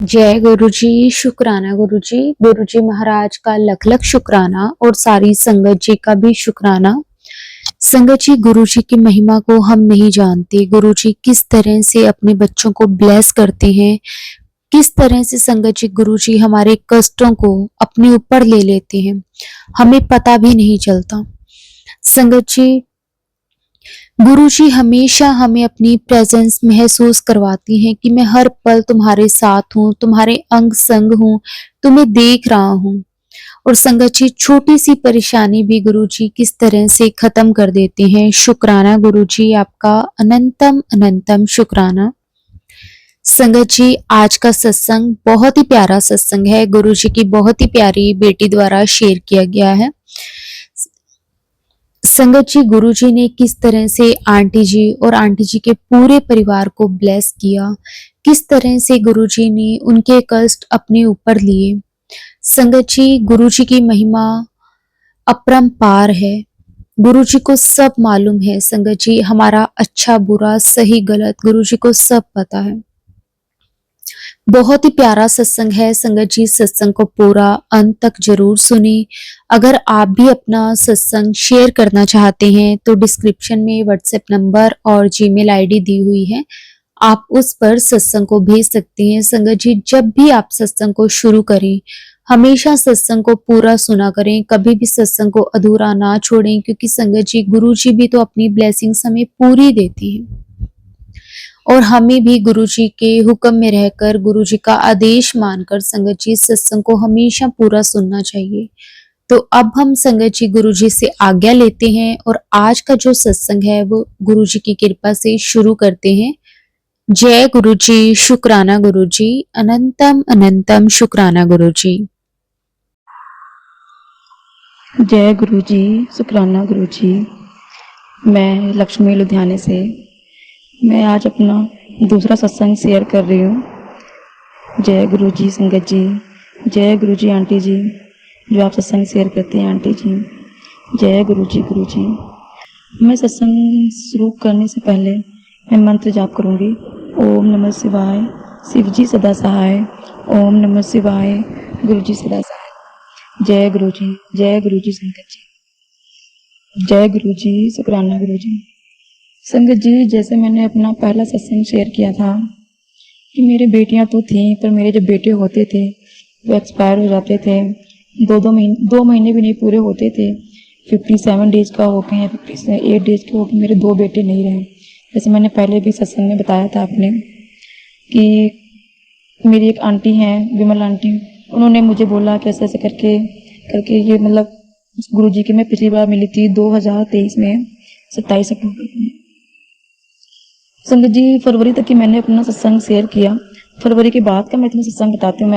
जय गुरु जी। शुक्राना गुरु जी। गुरु जी महाराज का लख लख शुक्राना और सारी संगत जी का भी शुक्राना। संगत जी, गुरु जी की महिमा को हम नहीं जानते। गुरु जी किस तरह से अपने बच्चों को ब्लेस करते हैं, किस तरह से संगत जी गुरु जी हमारे कष्टों को अपने ऊपर ले लेते हैं, हमें पता भी नहीं चलता। संगत जी, गुरुजी हमेशा हमें अपनी प्रेजेंस महसूस करवाती हैं कि मैं हर पल तुम्हारे साथ हूँ, तुम्हारे अंग संग हूँ, तुम्हें देख रहा हूँ। और संगत जी, छोटी सी परेशानी भी गुरुजी किस तरह से खत्म कर देते हैं। शुक्राना गुरुजी, आपका अनंतम अनंतम शुक्राना। संगत जी, आज का सत्संग बहुत ही प्यारा सत्संग है, गुरुजी की बहुत ही प्यारी बेटी द्वारा शेयर किया गया है। संगत जी, गुरुजी ने किस तरह से आंटी जी और आंटी जी के पूरे परिवार को ब्लेस किया, किस तरह से गुरुजी ने उनके कष्ट अपने ऊपर लिए। संगत जी, गुरुजी की महिमा अपरंपार है। गुरुजी को सब मालूम है। संगत जी, हमारा अच्छा बुरा सही गलत गुरुजी को सब पता है। बहुत ही प्यारा सत्संग है। संगत जी, सत्संग को पूरा अंत तक जरूर सुने। अगर आप भी अपना सत्संग शेयर करना चाहते हैं तो डिस्क्रिप्शन में व्हाट्सएप नंबर और जीमेल आईडी दी हुई है, आप उस पर सत्संग को भेज सकते हैं। संगत जी, जब भी आप सत्संग को शुरू करें, हमेशा सत्संग को पूरा सुना करें, कभी भी सत्संग को अधूरा ना छोड़ें, क्योंकि संगत जी गुरु जी भी तो अपनी ब्लेसिंग्स हमें पूरी देती हैं और हमें भी गुरुजी के हुक्म में रहकर गुरुजी का आदेश मानकर संगत जी सत्संग को हमेशा पूरा सुनना चाहिए। तो अब हम संगत जी गुरुजी से आज्ञा लेते हैं और आज का जो सत्संग है वो गुरुजी की कृपा से शुरू करते हैं। जय गुरुजी। शुक्राना गुरुजी। अनंतम अनंतम शुक्राना गुरुजी। जय गुरुजी। शुक्राना गुरुजी। मैं लक्ष्मी लुधियाने से मैं आज अपना दूसरा सत्संग शेयर कर रही हूँ। जय गुरुजी संगत जी, जय गुरुजी आंटी जी, जो आप सत्संग शेयर करते हैं आंटी जी। जय गुरुजी। गुरुजी, मैं सत्संग शुरू करने से पहले मैं मंत्र जाप करूँगी। ओम नमः शिवाय, शिव जी सदा सहाय। ओम नमः शिवाय, गुरु जी सदा सहाय। जय गुरुजी, जय गुरुजी संगत जी, जय गुरुजी। शुक्राना गुरुजी। संगत जी, जैसे मैंने अपना पहला सत्संग शेयर किया था कि मेरे बेटियां तो थीं, पर मेरे जो बेटे होते थे वो एक्सपायर हो जाते थे। 2 महीने भी नहीं पूरे होते थे। 57 डेज का हो गए, 58 डेज के हो गए, मेरे 2 बेटे नहीं रहे। जैसे मैंने पहले भी सत्संग में बताया था आपने कि मेरी एक आंटी हैं, विमल आंटी, उन्होंने मुझे बोला कि ऐसे ऐसे करके करके ये मतलब गुरुजी की मैं पिछली बार मिली थी 2023 में 27 अक्टूबर को। संगत जी, फरवरी तक की मैंने अपना सत्संग शेयर किया। फरवरी के बाद का मैं तुम्हें सत्संग बताती हूँ।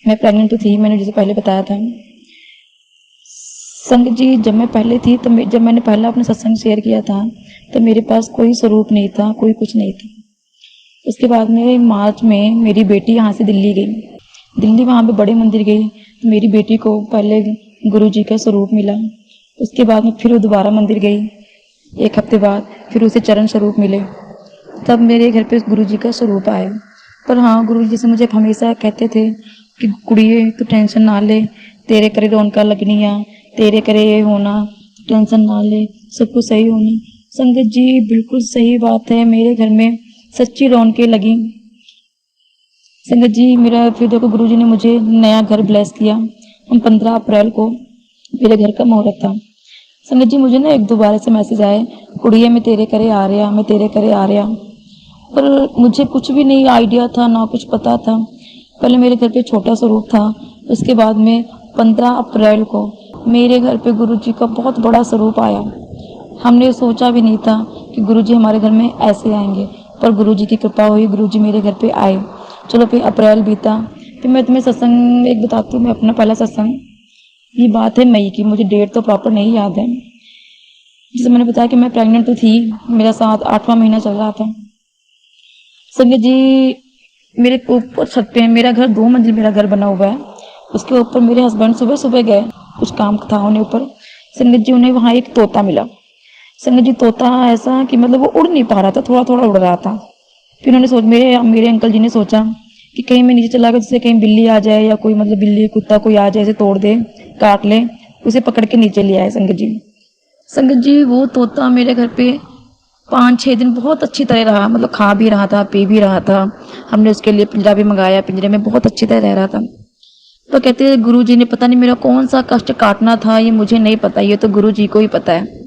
मैं प्रेग्नेंट तो थी, मैंने जैसे पहले बताया था। संगत जी, जब मैं पहले थी तो जब मैंने पहला अपना सत्संग शेयर किया था तो मेरे पास कोई स्वरूप नहीं था, कोई कुछ नहीं था। उसके बाद में मार्च में मेरी बेटी यहाँ से दिल्ली गई। दिल्ली वहाँ पे बड़े मंदिर गई तो मेरी बेटी को पहले गुरु जी का स्वरूप मिला। उसके बाद में फिर वो दोबारा मंदिर गई, 1 हफ्ते बाद फिर उसे चरण स्वरूप मिले। तब मेरे घर पे गुरु जी का स्वरूप आया। पर हाँ, गुरु जी से मुझे हमेशा कहते थे कि कुड़िए तू टेंशन ना ले, तेरे करे रौनका लगनिया, तेरे करे ये होना, टेंशन ना ले, सब कुछ सही होना। संगत जी, बिल्कुल सही बात है, मेरे घर में सच्ची रौनकें लगी। संगत जी, मेरा फिर देखो गुरु जी ने मुझे नया घर ब्लेस किया। हम 15 अप्रैल को मेरे घर का मुहूर्त था। संगत जी, मुझे ना 1-2 बार ऐसे मैसेज आए, कुड़िए मैं तेरे करे आ रहा, मैं तेरे करे आ रहा। पर मुझे कुछ भी नहीं आइडिया था, ना कुछ पता था। पहले मेरे घर पे छोटा स्वरूप था, उसके बाद में 15 अप्रैल को मेरे घर पे गुरु जी का बहुत बड़ा स्वरूप आया। हमने सोचा भी नहीं था कि गुरु जी हमारे घर में ऐसे आएंगे, पर गुरु जी की कृपा हुई, गुरु जी मेरे घर पे आए। चलो फिर अप्रैल बीता। फिर मैं तुम्हें सत्संग एक बताती हूँ, मैं अपना पहला सत्संग, ये बात है मई की, मुझे डेट तो प्रॉपर नहीं याद है। जैसे मैंने बताया कि मैं प्रेग्नेंट तो थी, मेरा 8वां महीना चल रहा था। संगत जी, मेरे ऊपर छत पे मेरा घर 2 मंजिल मेरा घर बना हुआ है। उसके ऊपर मेरे हस्बैंड सुबह सुबह गए, कुछ काम था उन्हें ऊपर। संगत जी, उन्हें वहाँ एक तोता मिला। संगत जी, तोता ऐसा कि मतलब वो उड़ नहीं पा रहा था, थोड़ा थोड़ा उड़ रहा था। फिर उन्होंने मेरे अंकल जी ने सोचा कि कहीं मैं नीचे चला गया, जैसे कहीं बिल्ली आ जाए या कोई मतलब बिल्ली कुत्ता कोई आ जाए, ऐसे तोड़ दे, काट ले, उसे पकड़ के नीचे ले आए संगत जी। संगत जी वो तोता मेरे घर पे 5-6 दिन बहुत अच्छी तरह रहा, मतलब खा भी रहा था, पी भी रहा था। हमने उसके लिए पिंजरा भी मंगाया, पिंजरे में बहुत अच्छी तरह रह रहा था। तो कहते हैं गुरु जी ने पता नहीं मेरा कौन सा कष्ट काटना था, ये मुझे नहीं पता, ये तो गुरु जी को ही पता है।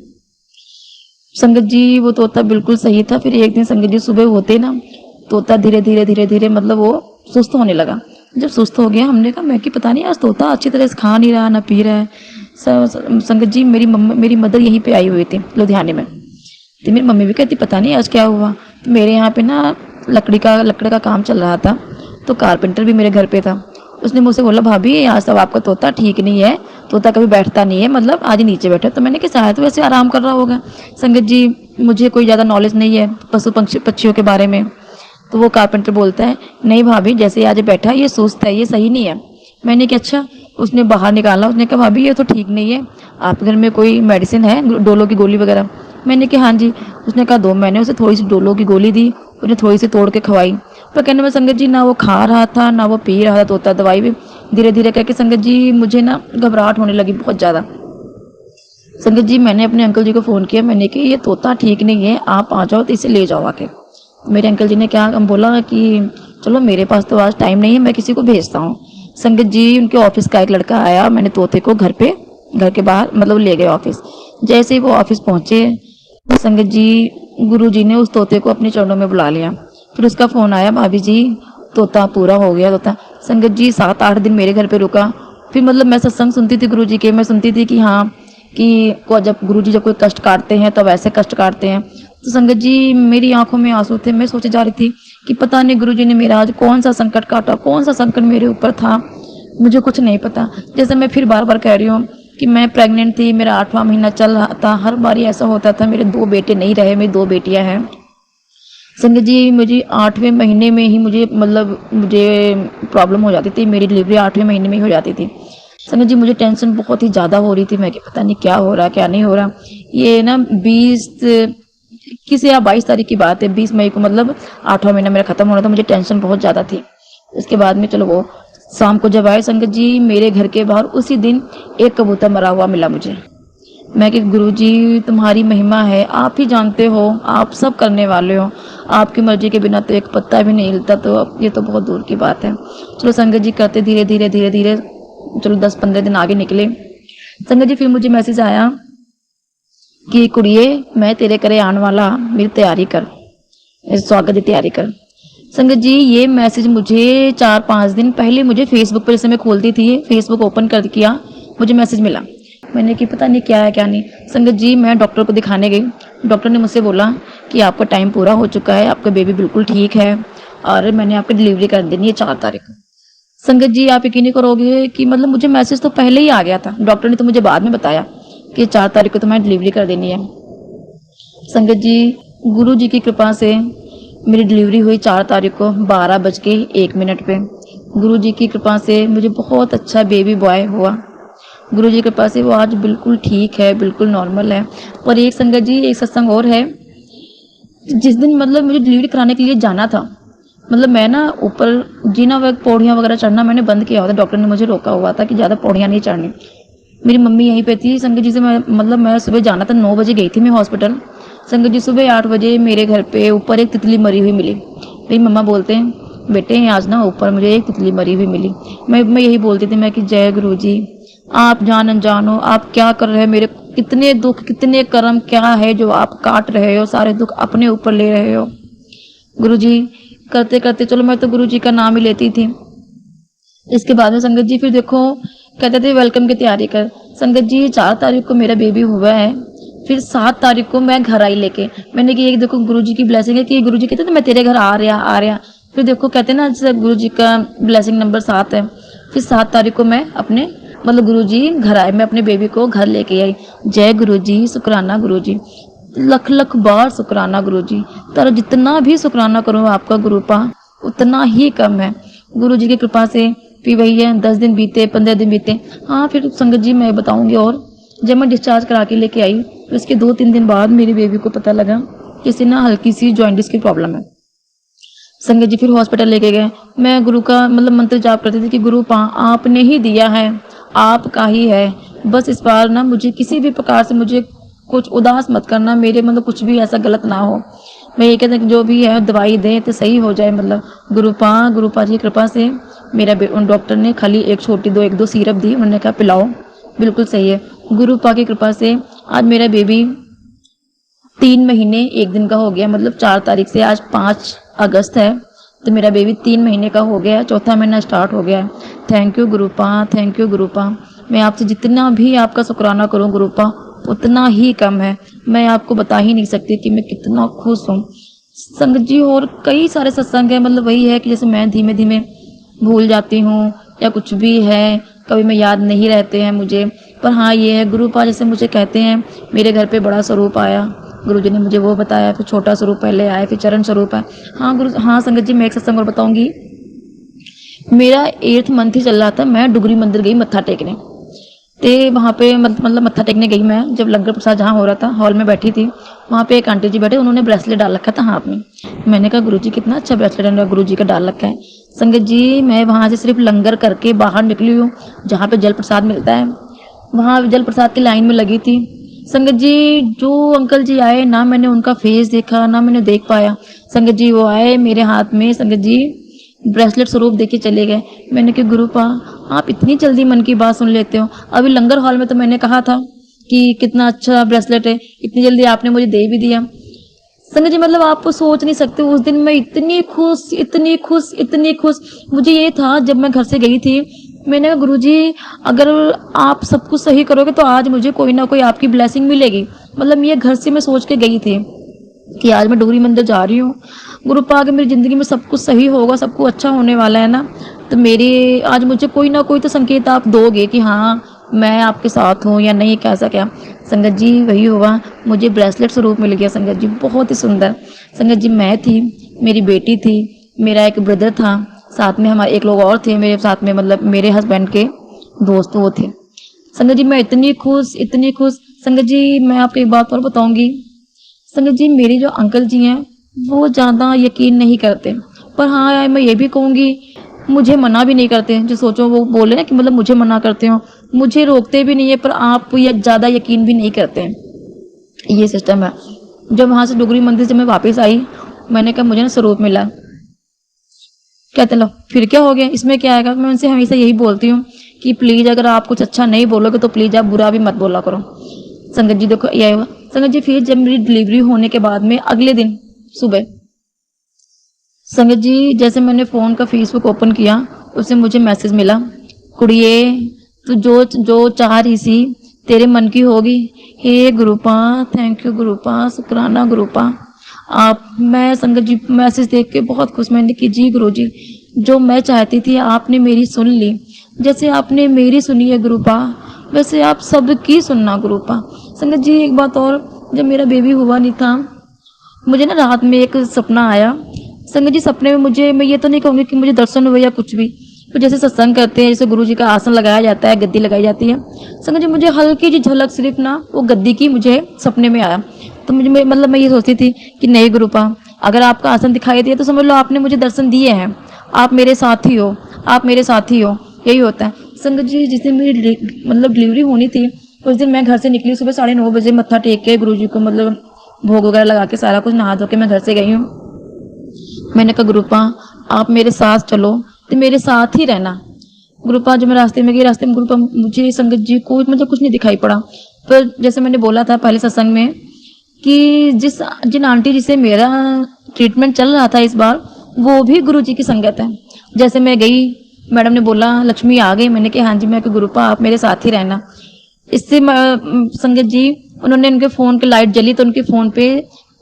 संगत जी वो तोता बिल्कुल सही था। फिर एक दिन संगत जी सुबह होते ना, तोता धीरे धीरे मतलब वो सुस्त होने लगा। जब सुस्त हो गया, हमने कहा मैं कि पता नहीं आज तोता अच्छी तरह से खा नहीं रहा ना पी रहा है। संगत जी मेरी मदर यहीं पे आई हुई थी लुधियाने में। तो मेरी मम्मी भी कहती पता नहीं आज क्या हुआ। तो मेरे यहाँ पे ना लकड़ी का काम चल रहा था, तो कारपेंटर भी मेरे घर पे था। उसने मुझसे बोला भाभी आज तब आपका तोता ठीक नहीं है, तोता कभी बैठता नहीं है, मतलब आज ही नीचे बैठा। तो मैंने कहा शायद वैसे आराम कर रहा होगा। संगत जी मुझे कोई ज़्यादा नॉलेज नहीं है पशु पक्षियों के बारे में। तो वो कारपेंटर बोलता है नहीं भाभी जैसे आज बैठा ये सुस्त है, ये सही नहीं है। मैंने कहा अच्छा। उसने बाहर निकाला, उसने कहा भाभी ये तो ठीक नहीं है, आपके घर में कोई मेडिसिन है डोलो की गोली वगैरह? मैंने कहा हाँ जी। उसने कहा दो। मैंने उसे थोड़ी सी डोलो की गोली दी, उसने थोड़ी सी तोड़ के खवाई। पर कहने में संगत जी ना वो खा रहा था ना वो पी रहा था तोता दवाई भी। धीरे धीरे करके संगत जी मुझे ना घबराहट होने लगी बहुत ज़्यादा। संगत जी मैंने अपने अंकल जी को फ़ोन किया, मैंने कि ये तोता ठीक नहीं है, आप आ जाओ तो इसे ले जाओ आके। मेरे अंकल जी ने क्या बोला कि चलो मेरे पास तो आज टाइम नहीं है, मैं किसी को भेजता हूँ। संगत जी उनके ऑफिस का एक लड़का आया, मैंने तोते को घर के बाहर मतलब ले गए ऑफिस। जैसे ही वो ऑफिस पहुंचे संगत जी गुरु जी ने उस तोते को अपने चरणों में बुला लिया। फिर उसका फ़ोन आया भाभी जी तोता पूरा हो गया तोता। संगत जी 7-8 दिन मेरे घर पे रुका। फिर मतलब मैं सत्संग सुनती थी गुरु जी के, मैं सुनती थी कि हाँ कि जब गुरु जी जब कोई कष्ट काटते हैं तो वैसे कष्ट काटते हैं। तो संगत जी मेरी आंखों में आंसू थे। मैं सोचे जा रही थी कि पता नहीं गुरु जी ने मेरा आज कौन सा संकट काटा, कौन सा संकट मेरे ऊपर था, मुझे कुछ नहीं पता। जैसे मैं फिर बार बार कह रही हूँ कि मैं प्रेग्नेंट थी, मेरा 8वां महीना चल रहा था, हर बार ऐसा होता था। मेरे 2 बेटे नहीं रहे, मेरी 2 बेटियां हैं। संगत जी मुझे 8वें महीने में ही मुझे प्रॉब्लम हो जाती थी, मेरी डिलीवरी 8वें महीने में ही हो जाती थी। संगत जी मुझे टेंशन बहुत ही ज़्यादा हो रही थी, मैं कि पता नहीं क्या हो रहा क्या नहीं हो रहा। ये ना 21 या 22 तारीख की बात है, 20 मई को मतलब 8वां महीना मेरा खत्म होना था। मुझे टेंशन बहुत ज़्यादा थी। उसके बाद में चलो वो शाम को जब आए संगत जी मेरे घर के बाहर उसी दिन एक कबूतर मरा हुआ मिला मुझे। मैं कि गुरुजी तुम्हारी महिमा है, आप ही जानते हो, आप सब करने वाले हो, आपकी मर्जी के बिना तो एक पत्ता भी नहीं हिलता। तो अब ये तो बहुत दूर की बात है। चलो संगत जी करते धीरे धीरे चलो 10-15 दिन आगे निकले। संगत जी फिर मुझे मैसेज आया कि कुड़िए मैं तेरे करे आने वाला, मेरी तैयारी कर, स्वागत की तैयारी कर। संगत जी ये मैसेज मुझे 4-5 दिन पहले मुझे फेसबुक पर, जैसे मैं खोलती थी फेसबुक ओपन कर किया, मुझे मैसेज मिला। मैंने कि पता नहीं क्या है क्या नहीं। संगत जी मैं डॉक्टर को दिखाने गई, डॉक्टर ने मुझसे बोला कि आपका टाइम पूरा हो चुका है, आपका बेबी बिल्कुल ठीक है और मैंने आपकी डिलीवरी कर देनी है 4 तारीख को। संगत जी आप यकीन नहीं करोगे कि मतलब मुझे मैसेज तो पहले ही आ गया था, डॉक्टर ने तो मुझे बाद में बताया कि 4 तारीख को तुम्हें डिलीवरी कर देनी है। संगत जी गुरु जी की कृपा से मेरी डिलीवरी हुई 4 तारीख को 12:01 पे। गुरु जी की कृपा से मुझे बहुत अच्छा बेबी बॉय हुआ। गुरु जी के पास से वो आज बिल्कुल ठीक है, बिल्कुल नॉर्मल है। और एक संगत जी एक सत्संग और है, जिस दिन मतलब मुझे डिलीवरी कराने के लिए जाना था, मतलब मैं ना ऊपर जीना पौड़ियाँ वगैरह चढ़ना मैंने बंद किया हुआ था, डॉक्टर ने मुझे रोका हुआ था कि ज़्यादा पौड़ियाँ नहीं चढ़नी। मेरी मम्मी यहीं पे थी। संगत जी से मैं सुबह जाना था, 9 बजे गई थी मैं हॉस्पिटल। संगत जी सुबह 8 बजे मेरे घर पे ऊपर एक तितली मरी हुई मिली। मेरी मम्मा बोलते हैं बेटे आज ना ऊपर मुझे एक तितली मरी हुई मिली। मैं यही बोलती थी मैं कि जय गुरु जी, आप जान अनजान हो, आप क्या कर रहे हैं, मेरे कितने दुख कितने कर्म क्या है जो आप काट रहे हो, सारे दुख अपने ऊपर ले रहे हो। गुरु जी करते करते चलो मैं तो गुरु जी का नाम ही लेती थी। इसके बाद में संगत जी फिर देखो कहते थे वेलकम की तैयारी कर। संगत जी 4 तारीख को मेरा बेबी हुआ है, फिर 7 तारीख को मैं घर आई लेके। मैंने कि ये देखो गुरु जी की ब्लेसिंग है कि गुरु जी कहते थे मैं तेरे घर आ रहा। फिर देखो कहते ना जैसे गुरु जी का ब्लेसिंग नंबर 7 है। फिर 7 तारीख को मैं अपने मतलब गुरु जी घर आए, मैं अपने बेबी को घर लेके आई। जय गुरु जी, शुक्राना गुरु जी, लख लख बार शुक्राना गुरु जी। तर जितना भी शुक्राना करूँ आपका गुरुपा उतना ही कम है। गुरु जी की कृपा से फिर वही है 10 दिन बीते, 15 दिन बीते। हाँ फिर संगत जी मैं बताऊंगी। और जब मैं डिस्चार्ज करा के लेके आई तो इसके 2-3 दिन बाद मेरी बेबी को पता लगा कि इसे ना हल्की सी जॉइंटिस की प्रॉब्लम है। संगत जी फिर हॉस्पिटल लेके गए। मैं गुरु का मतलब मंत्र जाप करती थी कि गुरु आपने ही दिया है, आपका ही है, बस इस बार ना मुझे किसी भी प्रकार से मुझे कुछ उदास मत करना, मेरे मतलब कुछ भी ऐसा गलत ना हो। मैं ये कहती कि जो भी है दवाई दें तो सही हो जाए। मतलब गुरुपा जी की कृपा से मेरा उन डॉक्टर ने खाली एक दो सिरप दी, उन्होंने कहा पिलाओ, बिल्कुल सही है। गुरुपा की कृपा से आज मेरा बेबी 3 महीने 1 दिन का हो गया। मतलब 4 तारीख से आज 5 अगस्त है, तो मेरा बेबी 3 महीने का हो गया है, चौथा महीना स्टार्ट हो गया है। Thank you Gurupa, thank you Gurupa. मैं आपसे जितना भी आपका शुक्राना करूं गुरुपा उतना ही कम है। मैं आपको बता ही नहीं सकती कि मैं कितना खुश हूँ। संगत जी और कई सारे सत्संग है, मतलब वही है कि जैसे मैं धीमे धीमे भूल जाती हूँ या कुछ भी है, कभी मैं याद नहीं रहते हैं मुझे। पर हाँ ये है गुरुपा जैसे मुझे कहते हैं मेरे घर पे बड़ा स्वरूप आया, गुरुजी ने मुझे वो बताया, फिर छोटा स्वरूप पहले आया, फिर चरण स्वरूप है। हाँ संगत जी मैं एक सत्संग और बताऊंगी। मेरा 8th मंथ ही चल रहा था, मैं डुगरी मंदिर गई मत्था टेकने, ते वहाँ पे मतलब मत्था टेकने गई मैं। जब लंगर प्रसाद जहाँ हो रहा था हॉल में बैठी थी, वहाँ पे एक आंटी जी बैठे, उन्होंने ब्रेसलेट डाल रखा था हाथ में। मैंने कहा गुरुजी कितना अच्छा ब्रेसलेट गुरुजी का डाल रखा है। संगत जी मैं वहाँ से सिर्फ लंगर करके बाहर निकली हूँ, जहाँ पे जल प्रसाद मिलता है वहाँ जल प्रसाद की लाइन में लगी थी। संगत जी जो अंकल जी आए ना मैंने उनका फेस देखा ना मैंने देख पाया। संगत जी वो आए मेरे हाथ में संगत जी ब्रेसलेट स्वरूप देके चले गए। मैंने कहा गुरुपा आप इतनी जल्दी मन की बात सुन लेते हो। अभी लंगर हॉल में तो मैंने कहा था कि कितना अच्छा ब्रेसलेट है, इतनी जल्दी आपने मुझे दे भी दिया। संगत जी मतलब आप सोच नहीं सकते उस दिन मैं इतनी खुश इतनी खुश इतनी खुश। मुझे ये था जब मैं घर से गई थी, मैंने कहा गुरुजी अगर आप सब कुछ सही करोगे तो आज मुझे कोई ना कोई आपकी ब्लेसिंग मिलेगी। मतलब ये घर से मैं सोच के गई थी कि आज मैं डुगरी मंदिर जा रही हूँ, गुरुपा के मेरी ज़िंदगी में सब कुछ सही होगा, सब कुछ अच्छा होने वाला है ना, तो मेरी आज मुझे कोई ना कोई तो संकेत आप दोगे कि हाँ मैं आपके साथ हूँ या नहीं, कैसा क्या। संगत जी वही हुआ, मुझे ब्रेसलेट स्वरूप मिल गया संगत जी, बहुत ही सुंदर। संगत जी मैं थी, मेरी बेटी थी, मेरा एक ब्रदर था, साथ में हमारे एक लोग और थे मेरे साथ में, मतलब मेरे हस्बैंड के दोस्त वो थे। संगत जी मैं इतनी खुश इतनी खुश। संगत जी मैं आपको एक बात और बताऊंगी। संगत जी मेरे जो अंकल जी हैं वो ज़्यादा यकीन नहीं करते, पर हाँ मैं ये भी कहूँगी मुझे मना भी नहीं करते। जो सोचो वो बोले ना कि मतलब मुझे मना करते हो, मुझे रोकते भी नहीं है, पर आप ये ज़्यादा यकीन भी नहीं करते हैं। ये सिस्टम है। जब वहाँ से डुगरी मंदिर से मैं वापस आई, मैंने कहा मुझे ना स्वरूप मिला। कहते लो फिर क्या हो गया, इसमें क्या आएगा। मैं उनसे हमेशा यही बोलती हूँ कि प्लीज़ अगर आप कुछ अच्छा नहीं बोलोगे तो प्लीज़ आप बुरा भी मत बोला करो। संगत जी देखो यह हुआ। संगत जी फिर जब मेरी डिलीवरी होने के बाद में अगले दिन सुबह संगत जी जैसे मैंने फ़ोन का फेसबुक ओपन किया, उससे मुझे मैसेज मिला, कुड़िए तू जो जो चाह रही सी तेरे मन की होगी। हे गुरुपा थैंक यू गुरुपा, शुक्राना गुरुपा आप। मैं संगत जी मैसेज देख के बहुत खुश। मैंने कि जी गुरुजी जो मैं चाहती थी आपने मेरी सुन ली, जैसे आपने मेरी सुनी है गुरुपा वैसे आप सबकी सुनना गुरुपा। संगत जी एक बात और, जब मेरा बेबी हुआ नहीं था मुझे ना रात में एक सपना आया। संगत जी सपने में मुझे, मैं ये तो नहीं कहूँगी कि मुझे दर्शन हुए या कुछ भी, तो जैसे सत्संग करते हैं जैसे गुरु जी का आसन लगाया जाता है, गद्दी लगाई जाती है। संगत जी मुझे हल्की जी झलक सिर्फ ना वो गद्दी की मुझे सपने में आया। तो मुझे मतलब मैं ये सोचती थी कि नहीं गुरुपा अगर आपका आसन दिखाई दिया तो समझ लो आपने मुझे दर्शन दिए हैं, आप मेरे साथी हो, आप मेरे साथी हो, यही होता है। संगत जी जिस दिन मेरी मतलब डिलीवरी होनी थी उस दिन मैं घर से निकली सुबह 9:30 बजे, मत्था टेक के गुरु जी को मतलब भोग वगैरह लगा के सारा कुछ नहा धो के मैं घर से गई हूँ। मैंने कहा गुरुपा आप मेरे साथ चलो तो मेरे साथ ही रहना। गुरुपा जब मैं रास्ते में गई, रास्ते में गुरुपा मुझे संगत जी को मुझे कुछ नहीं दिखाई पड़ा, पर जैसे मैंने बोला था पहले सत्संग में कि जिन आंटी जी से मेरा ट्रीटमेंट चल रहा था इस बार वो भी गुरु जी की संगत है। जैसे मैं गई, मैडम ने बोला लक्ष्मी आ गई, मैंने कहा हाँ जी। मैं कि गुरुपा आप मेरे साथ ही रहना। इससे संगत जी उन्होंने उनके फ़ोन की लाइट जली तो उनके फ़ोन पे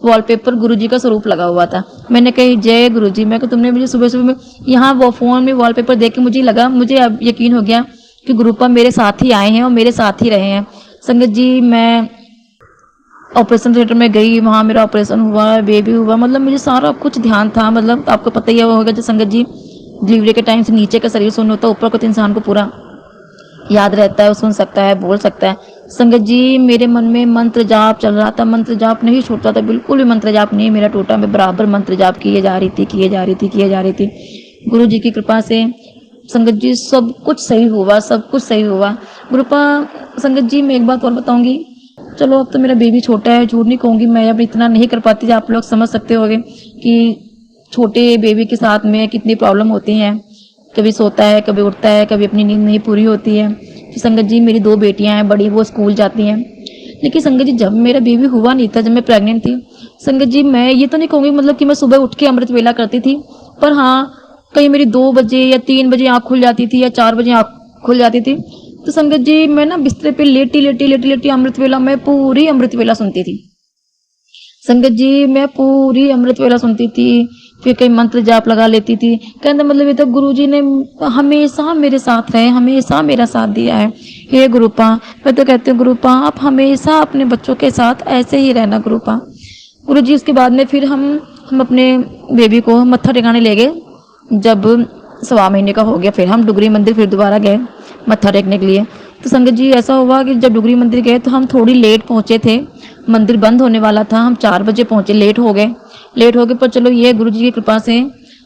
वॉलपेपर गुरुजी का स्वरूप लगा हुआ था। मैंने कही जय गुरुजी। मैं कि तुमने मुझे सुबह सुबह में यहाँ वो फ़ोन में वॉलपेपर देख के मुझे लगा, मुझे अब यकीन हो गया कि गुरुपा मेरे साथ ही आए हैं और मेरे साथ ही रहे हैं। संगत जी मैं ऑपरेशन थिएटर में गई, वहाँ मेरा ऑपरेशन हुआ, बेबी हुआ, मतलब मुझे सारा कुछ ध्यान था। मतलब आपको पता ही होगा जो संगत जी डिलीवरी के टाइम से नीचे का शरीर सुन होता है, ऊपर का तो इंसान को पूरा याद रहता है, सुन सकता है, बोल सकता है, संगत जी मेरे मन में मंत्र जाप चल रहा था, मंत्र जाप नहीं छूटता था, बिल्कुल भी मंत्र जाप नहीं मेरा टूटा। मैं बराबर मंत्र जाप किए जा रही थी। गुरु जी की कृपा से संगत जी सब कुछ सही हुआ, सब कुछ सही हुआ। गुरुपा संगत जी मैं एक बात और बताऊंगी। चलो अब तो मेरा बेबी छोटा है, झूठ नहीं कहूंगी, मैं अब इतना नहीं कर पाती। आप लोग समझ सकते होंगे कि छोटे बेबी के साथ में कितनी प्रॉब्लम होती है। कभी सोता है, कभी उठता है, कभी अपनी नींद नहीं पूरी होती है। तो संगत जी मेरी 2 बेटियां हैं, बड़ी वो स्कूल जाती हैं। लेकिन संगत जी जब मेरा बेबी हुआ नहीं था, जब मैं प्रेग्नेंट थी, संगत जी मैं ये तो नहीं कहूंगी मतलब कि मैं सुबह उठ के अमृत वेला करती थी, पर हाँ कहीं मेरी 2 बजे या 3 बजे आँख खुल जाती थी या 4 बजे आँख खुल जाती थी। तो संगत जी मैं ना बिस्तर पे लेटी अमृत वेला, मैं पूरी अमृत वेला सुनती थी। संगत जी मैं पूरी अमृत वेला सुनती थी, फिर कई मंत्र जाप लगा लेती थी। कहने मतलब ये तो गुरु जी ने हमेशा मेरे साथ रहे, हमेशा मेरा साथ दिया है। हे गुरुपा, मैं तो कहती हूँ गुरुपा आप हमेशा अपने बच्चों के साथ ऐसे ही रहना गुरुपा। गुरु जी उसके बाद में फिर हम अपने बेबी को मत्था टिकाने ले गए। जब 1.25 महीने का हो गया फिर हम डुगरी मंदिर फिर दोबारा गए मत्था टेकने के लिए। तो संगत जी ऐसा हुआ कि जब डुगरी मंदिर गए तो हम थोड़ी लेट पहुंचे थे, मंदिर बंद होने वाला था, हम 4 बजे पहुंचे, लेट हो गए। पर चलो ये गुरु जी की कृपा से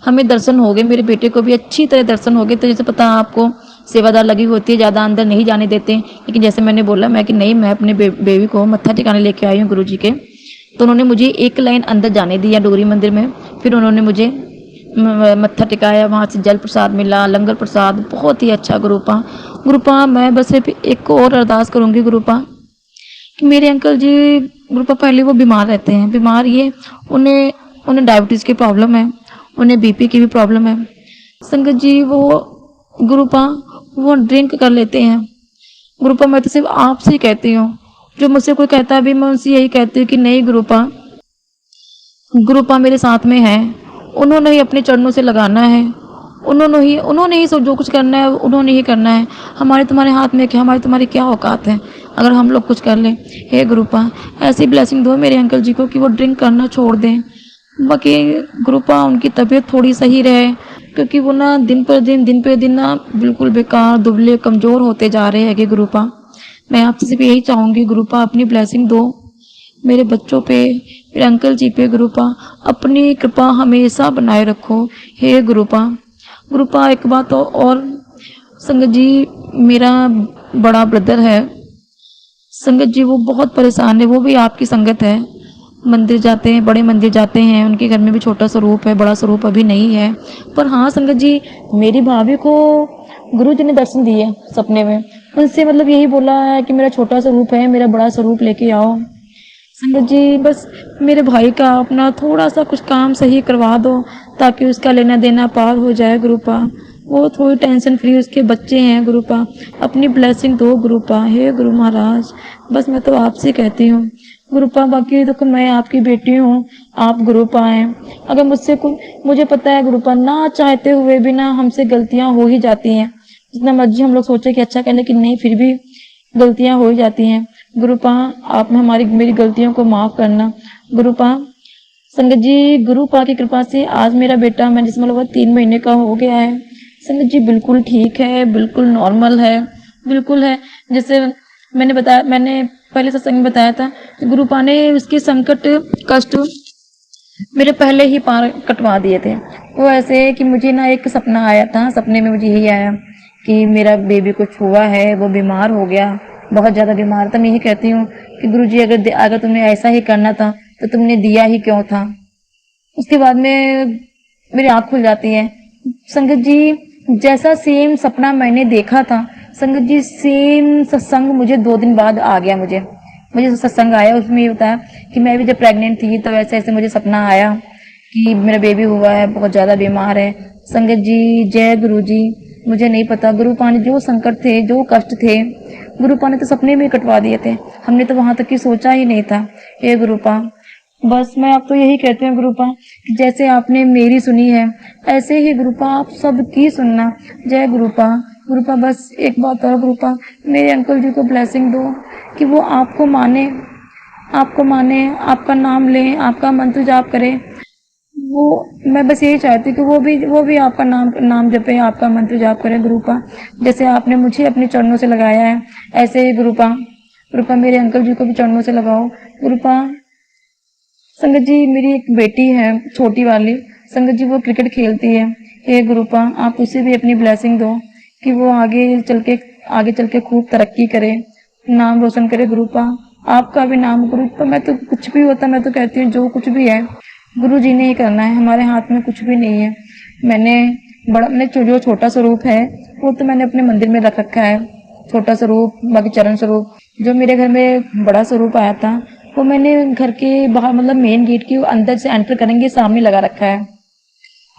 हमें दर्शन हो गए, मेरे बेटे को भी अच्छी तरह दर्शन हो गए। तो जैसे पता आपको सेवादार लगी होती है, ज़्यादा अंदर नहीं जाने देते, लेकिन जैसे मैंने बोला मैं कि नहीं मैं अपने बेबी को मत्था टिकाने लेके आई हूँ गुरु जी के, तो उन्होंने मुझे एक लाइन अंदर जाने दिया डोगरी मंदिर में। फिर उन्होंने मुझे मत्था टिकाया, वहाँ से जल प्रसाद मिला, लंगर प्रसाद, बहुत ही अच्छा गुरुपा मैं बस सिर्फ एक और अरदास करूँगी गुरुपा कि मेरे अंकल जी गुरुपा पहले वो बीमार रहते हैं, बीमार ये उन्हें डायबिटीज़ की प्रॉब्लम है, उन्हें बीपी की भी प्रॉब्लम है। संगत जी वो गुरुपा वो ड्रिंक कर लेते हैं। गुरुपा मैं तो सिर्फ आपसे ही कहती हूँ, जो मुझसे कोई कहता है भी मैं उनसे यही कहती हूँ कि नहीं गुरुपा मेरे साथ में है, उन्होंने ही अपने चरणों से लगाना है, उन्होंने ही सब जो कुछ करना है उन्होंने ही करना है। हमारे तुम्हारे हाथ में क्या, हमारी तुम्हारी क्या औकात है अगर हम लोग कुछ कर लें। हे गुरुपा ऐसी ब्लेसिंग दो मेरे अंकल जी को कि वो ड्रिंक करना छोड़ दें। बाकी गुरुपा उनकी तबीयत थोड़ी सही रहे, क्योंकि वो ना दिन पर दिन ना बिल्कुल बेकार दुबले कमज़ोर होते जा रहे हैं कि गुरुपा मैं आपसे सिर्फ यही चाहूँगी गुरुपा अपनी ब्लेसिंग दो मेरे बच्चों पे, मेरे अंकल जी पे गुरुपा अपनी कृपा हमेशा बनाए रखो। हे गुरुपा एक बात और संगत जी मेरा बड़ा ब्रदर है संगत जी, वो बहुत परेशान है, वो भी आपकी संगत है, मंदिर जाते हैं, बड़े मंदिर जाते हैं, उनके घर में भी छोटा स्वरूप है, बड़ा स्वरूप अभी नहीं है। पर हाँ संगत जी मेरी भाभी को गुरु जी ने दर्शन दिए सपने में, उनसे मतलब यही बोला है कि मेरा छोटा स्वरूप है, मेरा बड़ा स्वरूप लेके आओ। संगत जी बस मेरे भाई का अपना थोड़ा सा कुछ काम सही करवा दो ताकि उसका लेना देना पार हो जाए गुरुपा, वो थोड़ी टेंशन फ्री, उसके बच्चे हैं गुरुपा, अपनी ब्लेसिंग दो गुरुपा। हे गुरु महाराज बस मैं तो आपसे कहती हूँ गुरुपा, बाकी देखो मैं आपकी बेटी हूँ, आप गुरुपा हैं। अगर मुझे पता है गुरुपा ना चाहते हुए भी ना हमसे गलतियाँ हो ही जाती हैं, जितना मर्जी हम लोग सोचे कि अच्छा करें लेकिन नहीं, फिर भी गलतियाँ हो ही जाती हैं। गुरुपा आप मेरी गलतियों को माफ करना गुरुपा। संगत जी गुरुपा की कृपा से आज मेरा बेटा मैं जिसमें लगभग 3 महीने का हो गया है संगत जी, बिल्कुल ठीक है, बिल्कुल नॉर्मल है, बिल्कुल है। जैसे मैंने पहले सत्संग में बताया था कि गुरुपा ने उसके संकट कष्ट मेरे पहले ही पार कटवा दिए थे। वो ऐसे कि मुझे ना एक सपना आया था, सपने में मुझे यही आया कि मेरा बेबी कुछ हुआ है, वो बीमार हो गया, बहुत ज़्यादा बीमार था। मैं यही कहती हूँ कि गुरुजी अगर तुम्हें ऐसा ही करना था तो तुमने दिया ही क्यों था। उसके बाद में मेरी आँख खुल जाती है संगत जी, जैसा सेम सपना मैंने देखा था संगत जी, सेम सत्संग मुझे 2 दिन बाद आ गया। मुझे सत्संग आया, उसमें ये बताया कि मैं भी जब प्रेग्नेंट थी तो ऐसे मुझे सपना आया कि मेरा बेबी हुआ है, बहुत ज़्यादा बीमार है। संगत जी जय गुरु जी, मुझे नहीं पता गुरुपा ने जो संकट थे, जो कष्ट थे, गुरुपा ने तो सपने में कटवा दिए थे, हमने तो वहां तक की सोचा ही नहीं था। हे गुरुपा बस मैं आप तो यही कहते हैं गुरुपा कि जैसे आपने मेरी सुनी है ऐसे ही गुरुपा आप सबकी सुनना। जय गुरुपा बस एक बात और गुरुपा, मेरे अंकल जी को ब्लेसिंग दो कि वो आपको माने, आपका नाम ले, आपका मंत्र जाप करे। वो मैं बस यही चाहती हूँ कि वो भी आपका नाम जपे, आपका मंत्र जाप करे गुरुपा। जैसे आपने मुझे अपने चरणों से लगाया है ऐसे ही गुरुपा कृपा मेरे अंकल जी को भी चरणों से लगाओ। कृपा संगत जी मेरी एक बेटी है छोटी वाली, संगत जी वो क्रिकेट खेलती है। हे गुरुपा आप उसे भी अपनी ब्लेसिंग दो कि वो आगे चल के खूब तरक्की करे, नाम रोशन करे। गुरुपा आपका भी नाम। गुरुपा मैं तो कुछ भी होता, मैं तो कहती हूँ जो कुछ भी है गुरु जी ने ही करना है, हमारे हाथ में कुछ भी नहीं है। मैंने जो छोटा स्वरूप है वो तो मैंने अपने मंदिर में रख रखा है, छोटा स्वरूप, बाकी चरण स्वरूप। जो मेरे घर में बड़ा स्वरूप आया था वो मैंने घर के बाहर, मतलब मेन गेट के अंदर से एंटर करेंगे सामने लगा रखा है।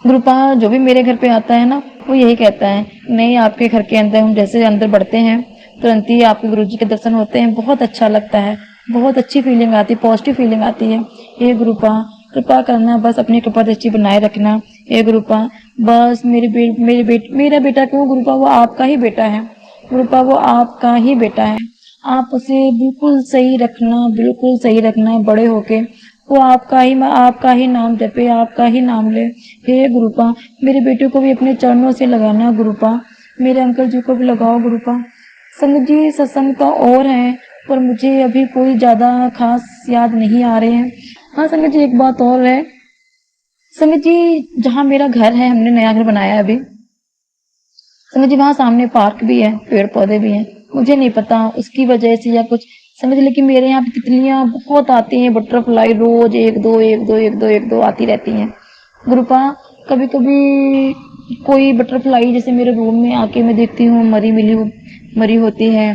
गुरुपा जो भी मेरे घर पे आता है ना वो यही कहता है, नहीं आपके घर के अंदर हम जैसे अंदर बढ़ते हैं तुरंत ही आपके गुरुजी के दर्शन होते हैं, बहुत अच्छा लगता है, बहुत अच्छी फीलिंग आती है, पॉजिटिव फीलिंग आती है। हे गुरुपा कृपा करना, बस अपनी कृपा दृष्टि बनाए रखना। हे गुरुपा बस मेरा बेटा क्यों गुरुपा, वो आपका ही बेटा है। गुरुपा वो आपका ही बेटा है, आप उसे बिल्कुल सही रखना, बिल्कुल सही रखना। बड़े होके वो आपका ही नाम जपे, आपका ही नाम ले। हे गुरुपा मेरे बेटे को भी अपने चरणों से लगाना गुरुपा, मेरे अंकल जी को भी लगाओ गुरुपा। संगत जी सत्संग तो और है पर मुझे अभी कोई ज्यादा खास याद नहीं आ रहे हैं। हाँ संगत जी एक बात और है, संगत जी जहाँ मेरा घर है, हमने नया घर बनाया है अभी, संगत जी वहाँ सामने पार्क भी है, पेड़ पौधे भी हैं। मुझे नहीं पता उसकी वजह से या कुछ समझ, लेकिन मेरे यहाँ पे तितलियां बहुत आती हैं, बटरफ्लाई रोज एक दो आती रहती हैं। गुरुपा कभी कभी कोई बटरफ्लाई जैसे मेरे रूम में आके मैं देखती हूँ मरी होती है।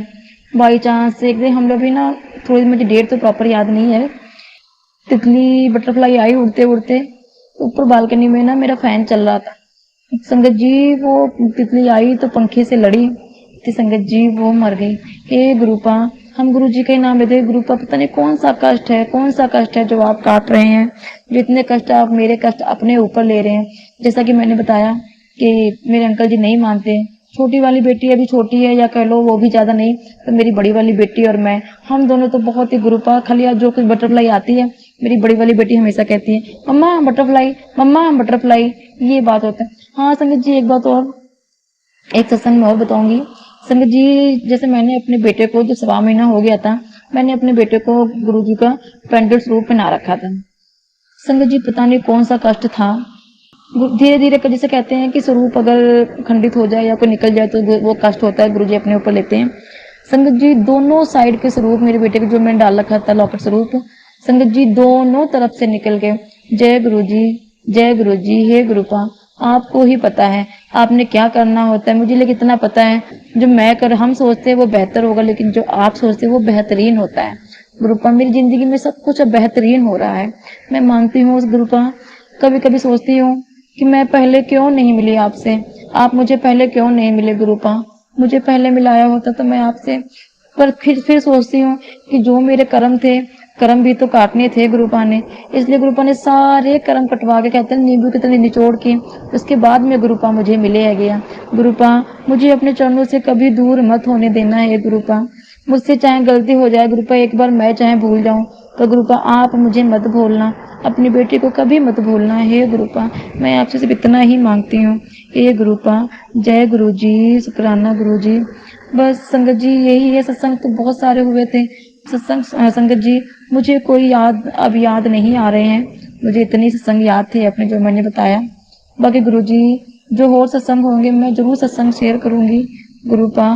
बाई चांस एक दिन हम लोग भी ना, थोड़ी मुझे डेट तो प्रॉपर याद नहीं है, तितली बटरफ्लाई आई उड़ते उड़ते, ऊपर बालकनी में ना मेरा फैन चल रहा था। संगत जी वो तितली आई तो पंखे से लड़ी थी, संगत जी वो मर गई। हे गुरुपा हम गुरु जी का ही नाम लेते हैं। गुरुपा पता नहीं कौन सा कष्ट है जो आप काट रहे हैं, जो इतने कष्ट आप मेरे कष्ट अपने ऊपर ले रहे हैं। जैसा कि मैंने बताया कि मेरे अंकल जी नहीं मानते, छोटी वाली बेटी अभी छोटी है या कह लो वो भी ज्यादा नहीं, तो मेरी बड़ी वाली बेटी और मैं, हम दोनों तो बहुत ही गुरुपा, खाली जो कुछ बटरफ्लाई आती है मेरी बड़ी वाली बेटी हमेशा कहती है मम्मा बटरफ्लाई, ये बात होता है। हाँ संगत जी एक बात और, एक सत्संग में और बताऊंगी। संगत जी जैसे मैंने अपने बेटे को, जो 1.25 महीना हो गया था, मैंने अपने बेटे को गुरु जी का पेंडेंट स्वरूप पहना रखा था। संगत जी पता नहीं कौन सा कष्ट था, धीरे धीरे जैसे कहते हैं कि स्वरूप अगर खंडित हो जाए या कोई निकल जाए तो वो कष्ट होता है, गुरु जी अपने ऊपर लेते हैं। संगत जी दोनों साइड के स्वरूप मेरे बेटे के जो मैंने डाल रखा था लॉकेट स्वरूप, संगत जी दोनों तरफ से निकल गए। जय गुरु जी। हे गुरुपा आपको ही पता है आपने क्या करना होता है, मुझे लेकिन इतना पता है जो हम सोचते हैं वो बेहतर होगा, लेकिन जो आप सोचते हैं वो बेहतरीन होता है। गुरुपा मेरी जिंदगी में सब कुछ अब बेहतरीन हो रहा है, मैं मानती हूँ उस गुरुपा। कभी कभी सोचती हूँ कि मैं पहले क्यों नहीं मिली आपसे, आप मुझे पहले क्यों नहीं मिले गुरुपा, मुझे पहले मिलाया होता तो मैं आपसे। पर फिर सोचती हूँ कि जो मेरे कर्म थे, कर्म भी तो काटने थे गुरुपा ने, इसलिए गुरुपा ने सारे कर्म कटवा के, कहते हैं नींबू की तरह निचोड़ के, उसके बाद में गुरुपा मुझे मिले है गया। गुरुपा मुझे अपने चरणों से कभी दूर मत होने देना है गुरुपा, मुझसे चाहे गलती हो जाए गुरुपा, एक बार मैं चाहे भूल जाऊं तो गुरुपा आप मुझे मत भूलना, अपनी बेटी को कभी मत भूलना। हे गुरुपा मैं आपसे सिर्फ इतना ही मांगती हूँ। हे गुरुपा जय गुरु जी, शुक्राना गुरु जी। बस संगत जी यही है, सत्संग तो बहुत सारे हुए थे सत्संग। संगत जी मुझे कोई अब याद नहीं आ रहे हैं, मुझे इतनी सत्संग याद थे अपने जो मैंने बताया। बाकी गुरु जी जो और सत्संग होंगे मैं जरूर सत्संग शेयर करूंगी गुरुपा।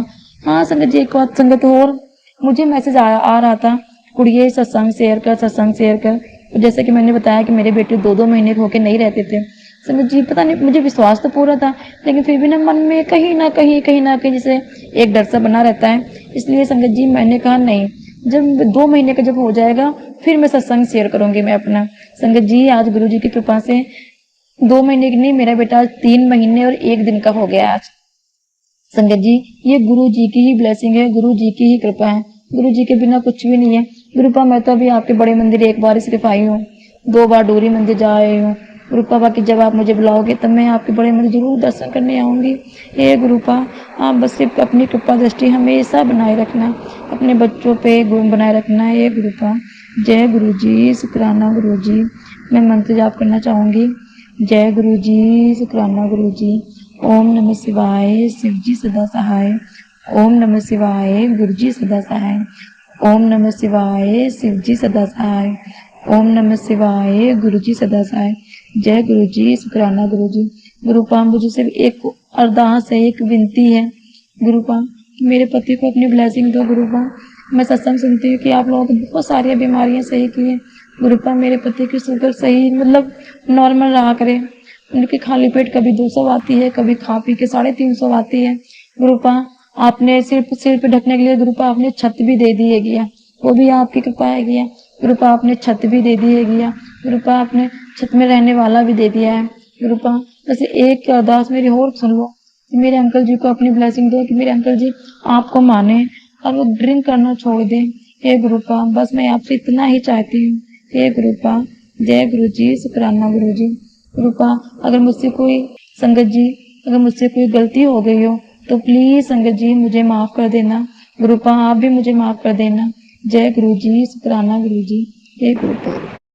हाँ संगत जी एक बात संगत और, मुझे मैसेज आ रहा था कुड़िए सत्संग शेयर कर। जैसे कि मैंने बताया कि मेरे बेटे 2-2 महीने होके नहीं रहते थे। संगत जी पता नहीं, मुझे विश्वास तो पूरा था लेकिन फिर भी ना मन में कहीं ना कहीं जैसे एक डर सा बना रहता है। इसलिए संगत जी मैंने कहा नहीं, जब 2 महीने का जब हो जाएगा फिर मैं सत्संग शेयर करूंगी मैं अपना। संगत जी आज गुरु जी की कृपा से 2 महीने की नहीं, मेरा बेटा 3 महीने और 1 दिन का हो गया आज। संगत जी ये गुरु जी की ही ब्लेसिंग है, गुरु जी की ही कृपा है, गुरु जी के बिना कुछ भी नहीं है। गुरुपा मैं तो अभी आपके बड़े मंदिर एक बार सिर्फ आई हूँ, 2 बार डोरी मंदिर जा आई हूँ गुरुपा। बाकी जब आप मुझे बुलाओगे तब मैं आपके बड़े मंदिर जरूर दर्शन करने आऊंगी। हे गुरुपा आप बस सिर्फ अपनी कृपा दृष्टि हमेशा बनाए रखना, अपने बच्चों पे गुण बनाए रखना। हे गुरुपा जय गुरु जी, शुक्राना गुरु जी। मैं मंत्र जाप करना चाहूंगी। जय गुरु जी, शुक्राना गुरु जी। ओम नमः शिवाय, शिव जी सदा सहाय। ओम नमः शिवाय, गुरु जी सदा सहाय। ओम नमः शिवाय, शिव जी सदा सहाय। ओम नमः शिवाय, गुरु जी सदा सहाय। जय गुरु जी, शुक्राना गुरु जी। गुरुपा मुझे सिर्फ एक अरदास है, एक विनती है गुरुपा, मेरे पति को अपनी ब्लेसिंग दो गुरुपा। मैं सत्संग सुनती हूँ कि आप लोगों को बहुत सारी बीमारियां सही की हैं गुरुपा। मेरे पति की शुगर सही मतलब नॉर्मल रहा करे। उनकी खाली पेट कभी 200 आती है, कभी खा पी के 350 आती है गुरुपा। आपने सिर पे ढकने के लिए गुरुपा आपने छत भी दे दी है गया, वो भी आपकी कृपा है गया गुरुपा। आपने छत भी दे दी है गया गुरुपा, आपने छत में रहने वाला भी दे दिया है गुरुपा। बस एक अरदास मेरी और सुन लो कि मेरे अंकल जी को अपनी ब्लेसिंग दो कि मेरे अंकल जी आपको माने और वो ड्रिंक करना छोड़ दें हे गुरुपा। बस मैं आपसे इतना ही चाहती हूँ हे गुरुपा। जय गुरु जी, शुक्राना गुरु जी। गुरुपा अगर मुझसे कोई संगत जी, अगर मुझसे कोई गलती हो गई हो तो प्लीज संगत जी मुझे माफ कर देना गुरुपा। आप भी मुझे माफ कर देना। जय गुरु जी, शुक्राना गुरु जी। हे गुरुपा।